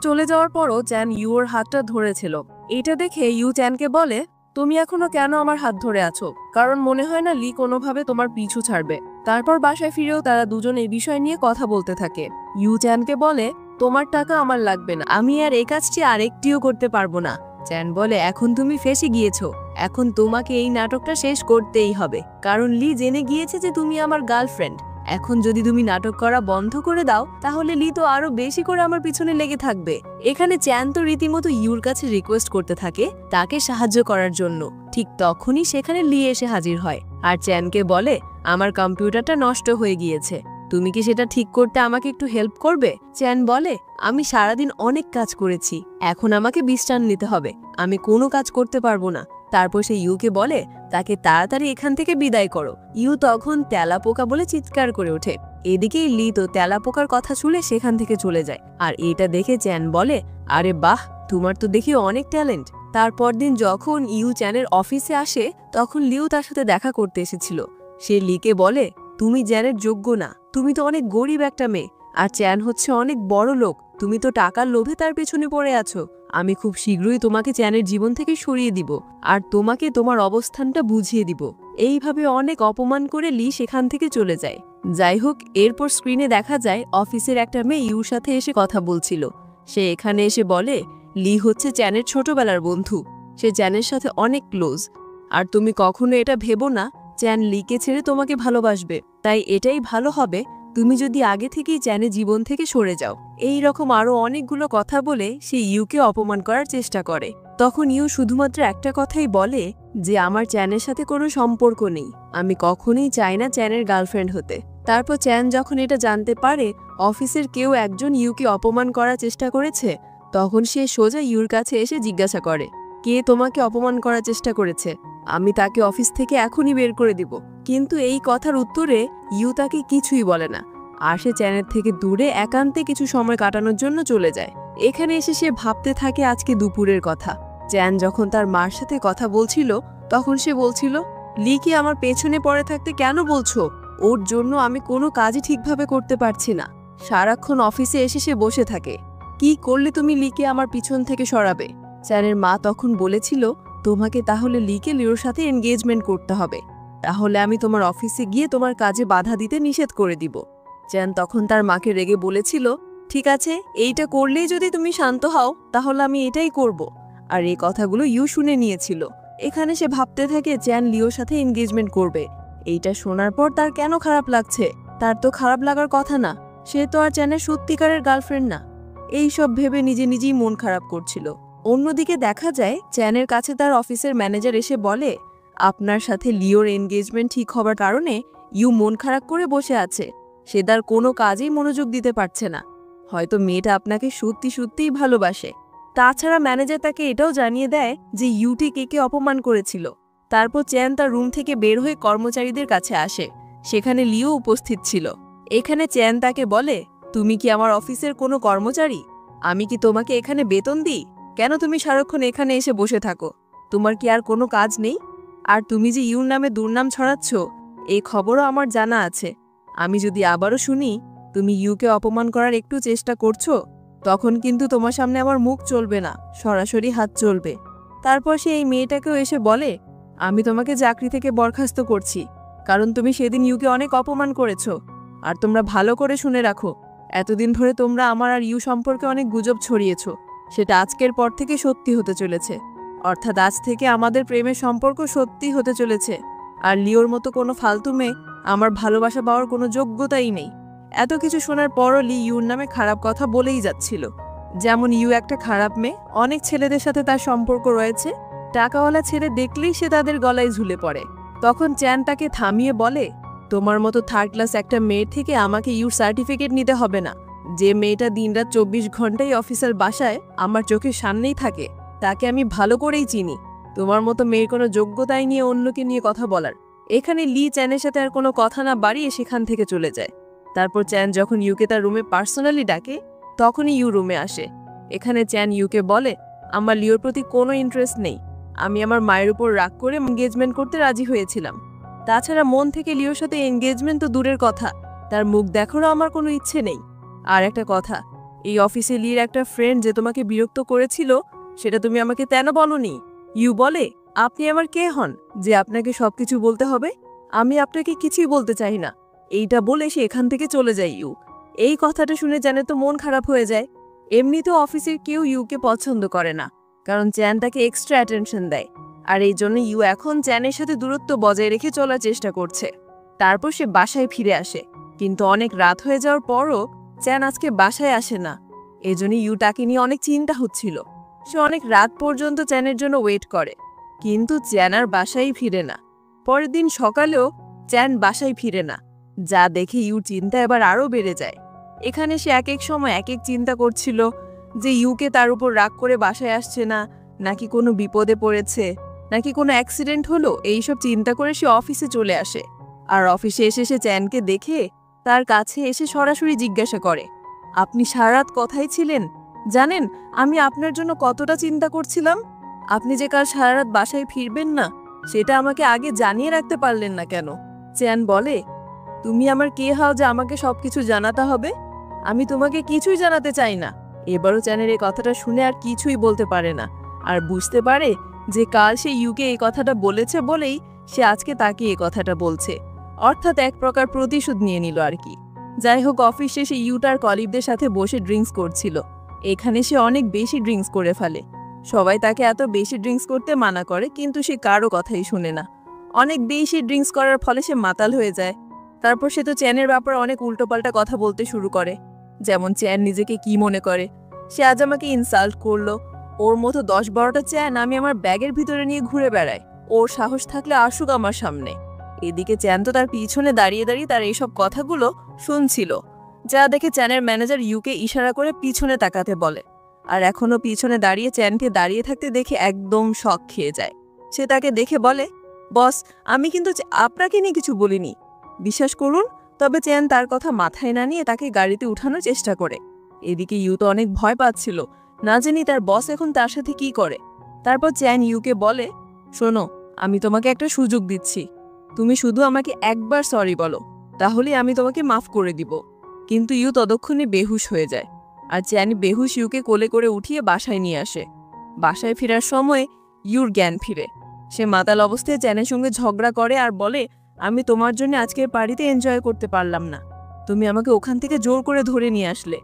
B: চলে যাওয়ার পরও চ্যান ইউর হাতটা ধরেছিল। এটা দেখে ইউ চ্যানকে বলে, তুমি এখনো কেন আমার হাত ধরে আছো? কারণ মনে হয় না লি কোনোভাবে তোমার পিছু ছাড়বে। তারপর বাসায় ফিরেও তারা দুজন এই বিষয় নিয়ে কথা বলতে থাকে। ইউ চ্যানকে বলে, তোমার টাকা আমার লাগবে না, আমি আর এই কাজটি আরেকটিও করতে পারবো না। চ্যান বলে, এখন তুমি ফেসে গিয়েছো, এখন তোমাকে এই নাটকটা শেষ করতেই হবে, কারণ লি জেনে গিয়েছে যে তুমি আমার গার্লফ্রেন্ড। এখন যদি তুমি নাটক করা বন্ধ করে দাও, তাহলে লি তো আরো বেশি করে আমার পিছনে লেগে থাকবে। এখানে চ্যান তো রীতিমতো ইউর কাছে রিকোয়েস্ট করতে থাকে তাকে সাহায্য করার জন্য। ঠিক তখনই সেখানে লি এসে হাজির হয়, আর চ্যানকে বলে, আমার কম্পিউটারটা নষ্ট হয়ে গিয়েছে, তুমি কি সেটা ঠিক করতে আমাকে একটু হেল্প করবে? চ্যান বলে, আমি সারাদিন অনেক কাজ করেছি, এখন আমাকে বিশ্রাম নিতে হবে, আমি কোনো কাজ করতে পারবো না। তারপর সে ইউকে বলে, তাকে তাড়াতাড়ি এখান থেকে বিদায় করো। ইউ তখন তেলাপোকা বলে চিৎকার করে ওঠে। এদিকেই লি তো তেলাপোকার কথা শুনে সেখান থেকে চলে যায়। আর এটা দেখে চ্যান বলে, আরে বাহ, তোমার তো দেখি অনেক ট্যালেন্ট। তারপর দিন যখন ইউ চ্যানের অফিসে আসে, তখন লিউ তার সাথে দেখা করতে এসেছিল। সে লিকে বলে, তুমি জ্যানের যোগ্য না, তুমি তো অনেক গরিব একটা মেয়ে, আর চ্যান হচ্ছে অনেক বড় লোক, তুমি তো টাকার লোভে তার পেছনে পড়ে আছো। আমি খুব শীঘ্রই তোমাকে চ্যানের জীবন থেকে সরিয়ে দিব, আর তোমাকে তোমার অবস্থানটা বুঝিয়ে দিব। এইভাবে অনেক অপমান করে লি সেখান থেকে চলে যায়। যাই হোক, এরপর স্ক্রিনে দেখা যায় অফিসের একটা মেয়ে ইউর সাথে এসে কথা বলছিল। সে এখানে এসে বলে, লি হচ্ছে চ্যানের ছোটবেলার বন্ধু, সে চ্যানের সাথে অনেক ক্লোজ, আর তুমি কখনো এটা ভেবো না চ্যান লিকে ছেড়ে তোমাকে ভালোবাসবে। তাই এটাই ভালো হবে তুমি যদি আগে থেকেই চ্যানের জীবন থেকে সরে যাও। এই রকম আরো অনেকগুলো কথা বলে সে ইউকে অপমান করার চেষ্টা করে। তখন ইউ শুধুমাত্র একটা কথাই বলে যে আমার চ্যানের সাথে কোনো সম্পর্ক নেই, আমি কখনোই চাই না চ্যানের গার্লফ্রেন্ড হতে। তারপর চ্যান যখন এটা জানতে পারে অফিসের কেউ একজন ইউকে অপমান করার চেষ্টা করেছে, তখন সে সোজা ইউর কাছে এসে জিজ্ঞাসা করে, কে তোমাকে অপমান করার চেষ্টা করেছে? আমি তাকে অফিস থেকে এখনই বের করে দিব। কিন্তু এই কথার উত্তরে ইউ তাকে কিছুই বলে না, আর সে চ্যানের থেকে দূরে একান্তে কিছু সময় কাটানোর জন্য চলে যায়। এখানে এসে সে ভাবতে থাকে আজকে দুপুরের কথা। চ্যান যখন তার মার সাথে কথা বলছিল, তখন সে বলছিল, লি কি আমার পেছনে পড়ে থাকতে কেন বলছো? ওর জন্য আমি কোনো কাজই ঠিকভাবে করতে পারছি না, সারাক্ষণ অফিসে এসে সে বসে থাকে। কি করলে তুমি লিকে আমার পিছন থেকে সরাবে? চ্যানের মা তখন বলেছিল, তোমাকে তাহলে লিকে লিওর সাথে এনগেজমেন্ট করতে হবে, তাহলে আমি তোমার অফিসে গিয়ে তোমার কাজে বাধা দিতে নিষেধ করে দিব। চ্যান তখন তার মাকে রেগে বলেছিল, ঠিক আছে, এইটা করলেই যদি তুমি শান্ত হও তাহলে আমি এটাই করব। আর এই কথাগুলো ইউ শুনে নিয়েছিল। এখানে সে ভাবতে থাকে চ্যান লিওর সাথে এনগেজমেন্ট করবে। এইটা শোনার পর তার কেন খারাপ লাগছে? তার তো খারাপ লাগার কথা না, সে তো আর চ্যানের সত্যিকারের গার্লফ্রেন্ড না। এই সব ভেবে নিজে নিজেই মন খারাপ করছিল। অন্যদিকে দেখা যায় চ্যানের কাছে তার অফিসের ম্যানেজার এসে বলে, আপনার সাথে লিওর এনগেজমেন্ট ঠিক হবার কারণে ইউ মন খারাপ করে বসে আছে, সে তার কোনো কাজেই মনোযোগ দিতে পারছে না। হয়তো মেয়েটা আপনাকে সত্যি সত্যিই ভালোবাসে। তাছাড়া ম্যানেজার তাকে এটাও জানিয়ে দেয় যে ইউটি কে অপমান করেছিল। তারপর চ্যান তার রুম থেকে বের হয়ে কর্মচারীদের কাছে আসে। সেখানে লিও উপস্থিত ছিল। এখানে চ্যান তাকে বলে, তুমি কি আমার অফিসের কোনো কর্মচারী? আমি কি তোমাকে এখানে বেতন দিই? কেন তুমি সারাক্ষণ এখানে এসে বসে থাকো? তোমার কি আর কোনো কাজ নেই? আর তুমি যে ইউর নামে দুর্নাম ছড়াচ্ছ, এই খবরও আমার জানা আছে। আমি যদি আবারও শুনি তুমি ইউকে অপমান করার একটু চেষ্টা করছো, তখন কিন্তু তোমার সামনে আমার মুখ চলবে না, সরাসরি হাত চলবে। তারপর সে এই মেয়েটাকেও এসে বলে, আমি তোমাকে চাকরি থেকে বরখাস্ত করছি, কারণ তুমি সেদিন ইউকে অনেক অপমান করেছো। আর তোমরা ভালো করে শুনে রাখো, এতদিন ধরে তোমরা আমার আর ইউ সম্পর্কে অনেক গুজব ছড়িয়েছো, সেটা আজকের পর থেকে সত্যি হতে চলেছে। অর্থাৎ আজ থেকে আমাদের প্রেমের সম্পর্ক সত্যি হতে চলেছে। আর লিওর মতো কোনো ফালতু মেয়ে আমার ভালোবাসা পাওয়ার কোনো যোগ্যতাই নেই। এত কিছু শোনার পরও লি ইউর নামে খারাপ কথা বলেই যাচ্ছিল। যেমন ইউ একটা খারাপ মেয়ে, অনেক ছেলেদের সাথে তার সম্পর্ক রয়েছে, টাকাওয়ালা ছেলে দেখলেই সে তাদের গলায় ঝুলে পড়ে। তখন চ্যান তাকে থামিয়ে বলে, তোমার মতো থার্ড ক্লাস একটা মেয়ের থেকে আমাকে ইউর সার্টিফিকেট নিতে হবে না। যে মেয়েটা দিনরাত 24 ঘন্টাই অফিসের বাসায় আমার চোখের সামনেই থাকে, তাকে আমি ভালো করেই চিনি। তোমার মতো মেয়ের কোনো যোগ্যতাই নিয়ে অন্যকে নিয়ে কথা বলার। এখানে লি চ্যানের সাথে আর কোনো কথা না বাড়িয়ে সেখান থেকে চলে যায়। তারপর চ্যান যখন ইউকে তার রুমে পার্সোনালি ডাকে, তখনই ইউ রুমে আসে। এখানে চ্যান ইউকে বলে, আমার লিওর প্রতি কোনো ইন্টারেস্ট নেই। আমি আমার মায়ের উপর রাগ করে এনগেজমেন্ট করতে রাজি হয়েছিলাম। তাছাড়া মন থেকে লিওর সাথে এনগেজমেন্ট তো দূরের কথা, তার মুখ দেখারও আমার কোনো ইচ্ছে নেই। আর একটা কথা, এই অফিসে লির একটা ফ্রেন্ড যে তোমাকে বিরক্ত করেছিল, সেটা তুমি আমাকে কেন বলনি? ইউ বলে, আপনি আমার কে হন যে আপনাকে সবকিছু বলতে হবে? আমি আপনাকে কিছুই বলতে চাই না। এইটা বলে সে এখান থেকে চলে যায় ইউ। এই কথাটা শুনে চ্যানের তো মন খারাপ হয়ে যায়। এমনিতেও অফিসের কেউ ইউকে পছন্দ করে না, কারণ চ্যান তাকে এক্সট্রা অ্যাটেনশন দেয়। আর এই জন্য ইউ এখন চ্যানের সাথে দূরত্ব বজায় রেখে চলার চেষ্টা করছে। তারপর সে বাসায় ফিরে আসে, কিন্তু অনেক রাত হয়ে যাওয়ার পরও চ্যান আজকে বাসায় আসে না। এজন্য ইউ তাকে নিয়ে অনেক চিন্তা হচ্ছিল। সে অনেক রাত পর্যন্ত চ্যানের জন্য ওয়েট করে, কিন্তু চ্যান আর বাসায় ফিরে না। পরের দিন সকালেও চ্যান বাসায় ফিরে না, যা দেখে ইউর চিন্তা এবার আরও বেড়ে যায়। এখানে সে এক এক সময় এক এক চিন্তা করছিল, যে ইউকে তার উপর রাগ করে বাসায় আসছে না, নাকি কোনো বিপদে পড়েছে, নাকি কোনো অ্যাক্সিডেন্ট হলো। এইসব চিন্তা করে সে অফিসে চলে আসে। আর অফিসে এসে সে চ্যানকে দেখে তার কাছে এসে সরাসরি জিজ্ঞাসা করে, আপনি সারা রাত কোথায় ছিলেন? জানেন আমি আপনার জন্য কতটা চিন্তা করছিলাম। আপনি যে কাল সারা রাত বাসায় ফিরবেন না, সেটা আমাকে আগে জানিয়ে রাখতে পারলেন না কেন? চ্যান বলে, তুমি আমার কে হও যে আমাকে সবকিছু জানাতে হবে? আমি তোমাকে কিছুই জানাতে চাই না। এবারও চ্যানের এই কথাটা শুনে আর কিছুই বলতে পারে না, আর বুঝতে পারে যে কাল সে ইউকে এই কথাটা বলেছে বলেই সে আজকে তাকে এই কথাটা বলছে। অর্থাৎ এক প্রকার প্রতিশোধ নিয়ে নিল আর কি। যাই হোক, অফিস শেষে ইউ তার কলিগদের সাথে বসে ড্রিঙ্কস করছিল। এখানে সে অনেক বেশি ড্রিঙ্কস করে ফেলে। সবাই তাকে এত বেশি ড্রিঙ্কস করতে মানা করে, কিন্তু সে কারো কথাই শুনে না। অনেক বেশি ড্রিঙ্কস করার ফলে সে মাতাল হয়ে যায়। তারপর সে তো চ্যানের ব্যাপারে অনেক উল্টোপাল্টা কথা বলতে শুরু করে। যেমন চ্যান নিজেকে কি মনে করে, সে আজ আমাকে ইনসাল্ট করলো, ওর মতো 10-12টা চ্যান আমি আমার ব্যাগের ভিতরে নিয়ে ঘুরে বেড়াই, ওর সাহস থাকলে আসুক আমার সামনে। এদিকে চ্যান তো তার পিছনে দাঁড়িয়ে দাঁড়িয়ে তার এইসব কথাগুলো শুনছিল, যা দেখে চ্যানের ম্যানেজার ইউকে ইশারা করে পিছনে তাকাতে বলে। আর এখনো পিছনে দাঁড়িয়ে চ্যানকে দাঁড়িয়ে থাকতে দেখে একদম শক খেয়ে যায়। সে তাকে দেখে বলে, বস, আমি কিন্তু আপনাকে নিয়ে কিছু বলিনি, বিশ্বাস করুন। তবে চ্যান তার কথা মাথায় না নিয়ে তাকে গাড়িতে উঠানোর চেষ্টা করে। এদিকে ইউ তো অনেক ভয় পাচ্ছিল, না জানি তার বস এখন তার সাথে কি করে। তারপর চ্যান ইউকে বলে, শোনো, আমি তোমাকে একটা সুযোগ দিচ্ছি, তুমি শুধু আমাকে একবার সরি বলো, তাহলে আমি তোমাকে মাফ করে দিব। কিন্তু ইউ ততক্ষণে বেহুশ হয়ে যায়, আর চ্যান বেহুশ ইউকে কোলে করে উঠিয়ে বাসায় নিয়ে আসে। বাসায় ফেরার সময় ইউর জ্ঞান ফিরে। সে মাতাল অবস্থায় চ্যানের সঙ্গে ঝগড়া করে আর বলে, আমি তোমার জন্য আজকের পার্টিতে এনজয় করতে পারলাম না, তুমি আমাকে ওখান থেকে জোর করে ধরে নিয়ে আসলে।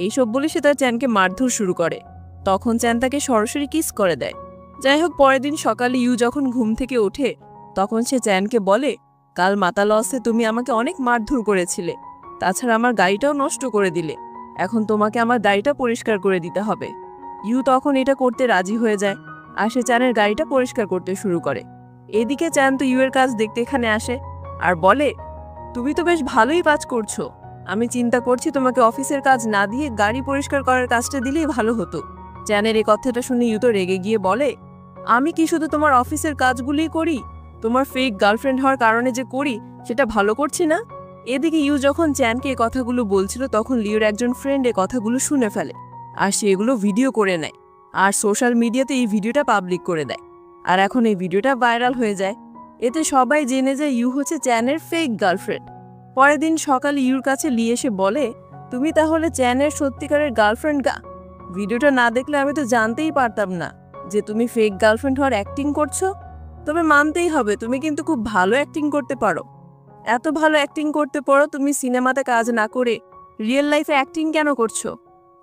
B: এইসব বলে সে তার চ্যানকে মারধর শুরু করে। তখন চ্যান তাকে সরাসরি কিস করে দেয়। যাই হোক, পরের দিন সকালে ইউ যখন ঘুম থেকে ওঠে, তখন সে চ্যানকে বলে, কাল মাতাল অবস্থায় তুমি আমাকে অনেক মারধর করেছিলে, তাছাড়া আমার গাড়িটাও নষ্ট করে দিলে। এখন তোমাকে আমার গাড়িটা পরিষ্কার করে দিতে হবে। ইউ তখন এটা করতে রাজি হয়ে যায়, আর সে চ্যানের গাড়িটা পরিষ্কার করতে শুরু করে। এদিকে চ্যান তো ইউ এর কাজ দেখতে এখানে আসে আর বলে, তুমি তো বেশ ভালোই কাজ করছো, আমি চিন্তা করছি তোমাকে অফিসের কাজ না দিয়ে গাড়ি পরিষ্কার করার কাজটা দিলেই ভালো হতো। চ্যানের এই কথাটা শুনে ইউ তো রেগে গিয়ে বলে, আমি কি শুধু তোমার অফিসের কাজগুলিই করি? তোমার ফেক গার্লফ্রেন্ড হওয়ার কারণে যে করি সেটা ভালো করছি না? এদিকে ইউ যখন চ্যানকে এই কথাগুলো বলছিল, তখন লিওর একজন ফ্রেন্ড এই কথাগুলো শুনে ফেলে, আর সে এগুলো ভিডিও করে নেয়, আর সোশ্যাল মিডিয়াতে এই ভিডিওটা পাবলিক করে দেয়। আর এখন এই ভিডিওটা ভাইরাল হয়ে যায়। এতে সবাই জেনে যায় ইউ হচ্ছে চ্যানের ফেক গার্লফ্রেন্ড। পরের দিন সকালে ইউর কাছে লি এসে বলে, তুমি তাহলে চ্যানের সত্যিকারের গার্লফ্রেন্ড গা? ভিডিওটা না দেখলে আমি তো জানতেই পারতাম না যে তুমি ফেক গার্লফ্রেন্ড হওয়ার অ্যাক্টিং করছো। তবে মানতেই হবে, তুমি কিন্তু খুব ভালো অ্যাক্টিং করতে পারো। এত ভালো অ্যাক্টিং করতে পারো, তুমি সিনেমাতে কাজ না করে রিয়েল লাইফে অ্যাক্টিং কেন করছো?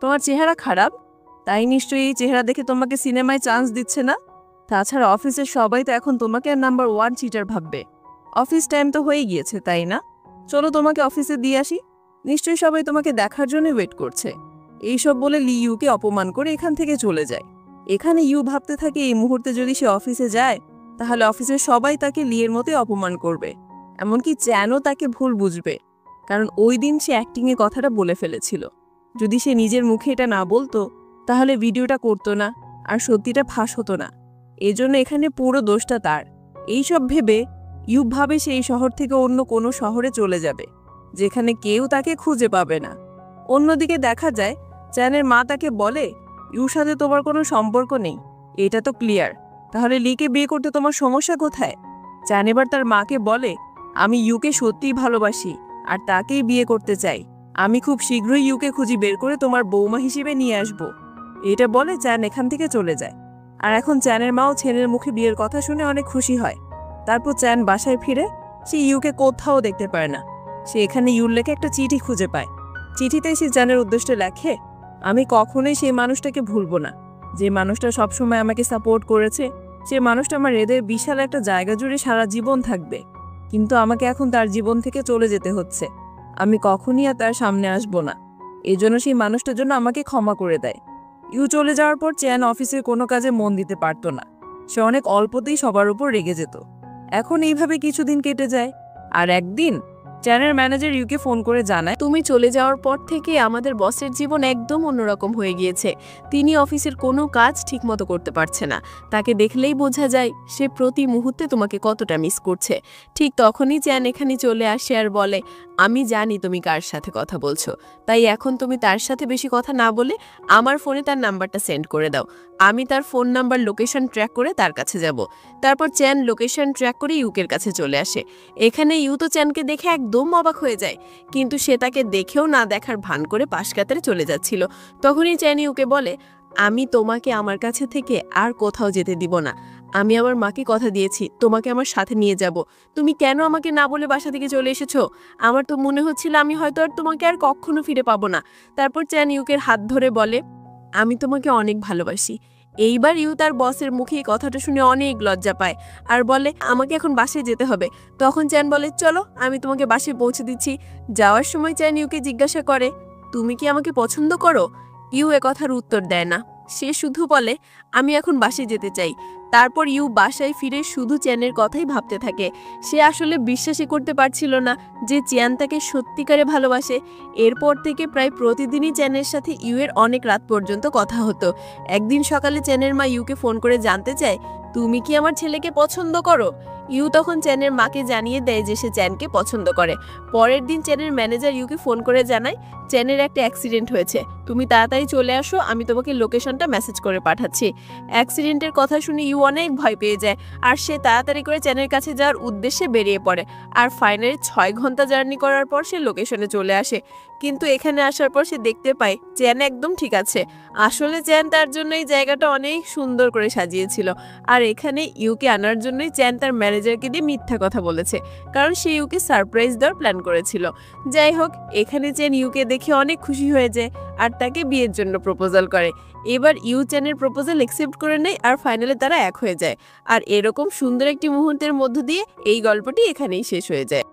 B: তোমার চেহারা খারাপ, তাই নিশ্চয়ই এই চেহারা দেখে তোমাকে সিনেমায় চান্স দিচ্ছে না। তাছাড়া অফিসের সবাই তো এখন তোমাকে নাম্বার 1 চিটার ভাববে। অফিস টাইম তো হয়ে গিয়েছে, তাই না? চলো তোমাকে অফিসে দিয়ে আসি। নিশ্চয়ই সবাই তোমাকে দেখার জন্য ওয়েট করছে। এইসব বলে লি ইউকে অপমান করে এখান থেকে চলে যায়। এখানে ইউ ভাবতে থাকে এই মুহূর্তে যদি সে অফিসে যায় তাহলে অফিসের সবাই তাকে লিয়ের মতোই অপমান করবে, এমনকি চ্যানও তাকে ভুল বুঝবে, কারণ ওই দিন সে অ্যাক্টিংয়ের কথাটা বলে ফেলেছিল। যদি সে নিজের মুখে এটা না বলতো তাহলে ভিডিওটা করতো না আর সত্যিটা ফাঁস হতো না। এজন্য এখানে পুরো দোষটা তার। এইসব ভেবে ইউ ভাবে সে এই শহর থেকে অন্য কোনো শহরে চলে যাবে, যেখানে কেউ তাকে খুঁজে পাবে না। অন্যদিকে দেখা যায় চ্যানের মা তাকে বলে, ইউর সাথে তোমার কোনো সম্পর্ক নেই, এটা তো ক্লিয়ার, তাহলে লিকে বিয়ে করতে তোমার সমস্যা কোথায়? চ্যান এবার তার মাকে বলে, আমি ইউকে সত্যিই ভালোবাসি আর তাকেই বিয়ে করতে চাই। আমি খুব শীঘ্রই ইউকে খুঁজি বের করে তোমার বৌমা হিসেবে নিয়ে আসব। এটা বলে চ্যান এখান থেকে চলে যায়। আর এখন চ্যানের মাও ছেলের মুখে বিয়ের কথা শুনে অনেক খুশি হয়। তারপর চ্যান বাসায় ফিরে সে ইউকে কোথাও দেখতে পায় না। সে এখানে ইউর লেখে একটা চিঠি খুঁজে পায়। চিঠিতে সে চ্যানের উদ্দেশ্যে লেখে, আমি কখনোই সেই মানুষটাকে ভুলবো না, যে মানুষটা সবসময় আমাকে সাপোর্ট করেছে। সে মানুষটা আমার হৃদয়ে বিশাল একটা জায়গা জুড়ে সারা জীবন থাকবে, কিন্তু আমাকে এখন তার জীবন থেকে চলে যেতে হচ্ছে। আমি কখনই আর তার সামনে আসবো না। এজন্য সেই মানুষটার জন্য আমাকে ক্ষমা করে দেয়। ইউ চলে যাওয়ার পর চ্যান অফিসের কোনো কাজে মন দিতে পারতো না। সে অনেক অল্পতেই সবার উপর রেগে যেত। এখন এইভাবে কিছুদিন কেটে যায়। আর একদিন চ্যানের ম্যানেজার ইউকে ফোন করে জানায়,
A: তুমি চলে যাওয়ার পর থেকে আমাদের বসের জীবন একদম অন্যরকম হয়ে গিয়েছে। তিনি অফিসের কোনো কাজ ঠিকমতো করতে পারছে না। তাকে দেখলেই বোঝা যায় সে প্রতি মুহূর্তে তোমাকে কতটা মিস করছে। ঠিক তখনই চ্যান এখানে চলে আসে আর বলে, আমি জানি তুমি কার সাথে কথা বলছো, তাই এখন তুমি তার সাথে বেশি কথা না বলে আমার ফোনে তার নাম্বারটা সেন্ড করে দাও। আমি তার ফোন নাম্বার লোকেশন ট্র্যাক করে তার কাছে যাব। তারপর চ্যান লোকেশন ট্র্যাক করে ইউকের কাছে চলে আসে। এখানে ইউ তো চ্যানকে দেখে একদম অবাক হয়ে যায়, কিন্তু সে তাকে দেখেও না দেখার ভান করে পাশ কাতারে চলে যাচ্ছিল। তখনই চ্যান ইউকে বলে, আমি তোমাকে আমার কাছে থেকে আর কোথাও যেতে দিব না। আমি আমার মাকে কথা দিয়েছি তোমাকে আমার সাথে নিয়ে যাব। তুমি কেন আমাকে না বলে বাসা থেকে চলে এসেছো? আমার তো মনে হচ্ছিল আমি হয়তো আর তোমাকে আর কখনো ফিরে পাবো না। তারপর চ্যান ইউকের হাত ধরে বলে, আমি তোমাকে অনেক ভালোবাসি। এইবার ইউ তার বসের মুখে এই কথাটা শুনে অনেক লজ্জা পায় আর বলে, আমাকে এখন বাসায় যেতে হবে। তখন চ্যান বলে, চলো আমি তোমাকে বাসায় পৌঁছে দিচ্ছি। যাওয়ার সময় চ্যান ইউকে জিজ্ঞাসা করে, তুমি কি আমাকে পছন্দ করো? ইউ এ কথার উত্তর দেয় না। সে শুধু বলে, আমি এখন বাসায় যেতে চাই। তারপর ইউ বাসায় ফিরে শুধু চ্যানের কথাই ভাবতে থাকে। সে আসলে বিশ্বাসই করতে পারছিল না যে চ্যান তাকে সত্যিকারে ভালোবাসে। এরপর থেকে প্রায় প্রতিদিনই চ্যানের সাথে ইউ এর অনেক রাত পর্যন্ত কথা হতো। একদিন সকালে চ্যানের মা ইউকে ফোন করে জানতে চায়, তুমি কি আমার ছেলেকে পছন্দ করো? ইউ তখন চ্যানের মাকে জানিয়ে দেয় যে সে চ্যানকে পছন্দ করে। পরের দিন চ্যানের ম্যানেজার ইউকে ফোন করে জানায়, চ্যানের একটা অ্যাক্সিডেন্ট হয়েছে, তুমি তাড়াতাড়ি চলে আসো, আমি তোমাকে লোকেশনটা মেসেজ করে পাঠাচ্ছি। অ্যাক্সিডেন্টের কথা শুনে ইউ অনেক ভয় পেয়ে যায় আর সে তাড়াতাড়ি করে চ্যানের কাছে যাওয়ার উদ্দেশ্যে বেরিয়ে পড়ে। আর ফাইনালি 6 ঘন্টা জার্নি করার পর সে লোকেশনে চলে আসে। কিন্তু এখানে আসার পর সে দেখতে পায় চ্যান একদম ঠিক আছে। আসলে চ্যান তার জন্য এই জায়গাটা অনেক সুন্দর করে সাজিয়েছিল। আর এখানে ইউকে আনার জন্যই চ্যান তার ম্যানেজারকে দিয়ে মিথ্যা কথা বলেছে, কারণ সে ইউকে সারপ্রাইজ দেওয়ার প্ল্যান করেছিল। যাই হোক, এখানে চ্যান ইউকে দেখে অনেক খুশি হয়ে যায় আর তাকে বিয়ের জন্য প্রপোজাল করে। এবার ইউ চ্যানের প্রপোজাল অ্যাকসেপ্ট করে নেয় আর ফাইনালি তারা এক হয়ে যায়। আর এরকম সুন্দর একটি মুহূর্তের মধ্য দিয়ে এই গল্পটি এখানেই শেষ হয়ে যায়।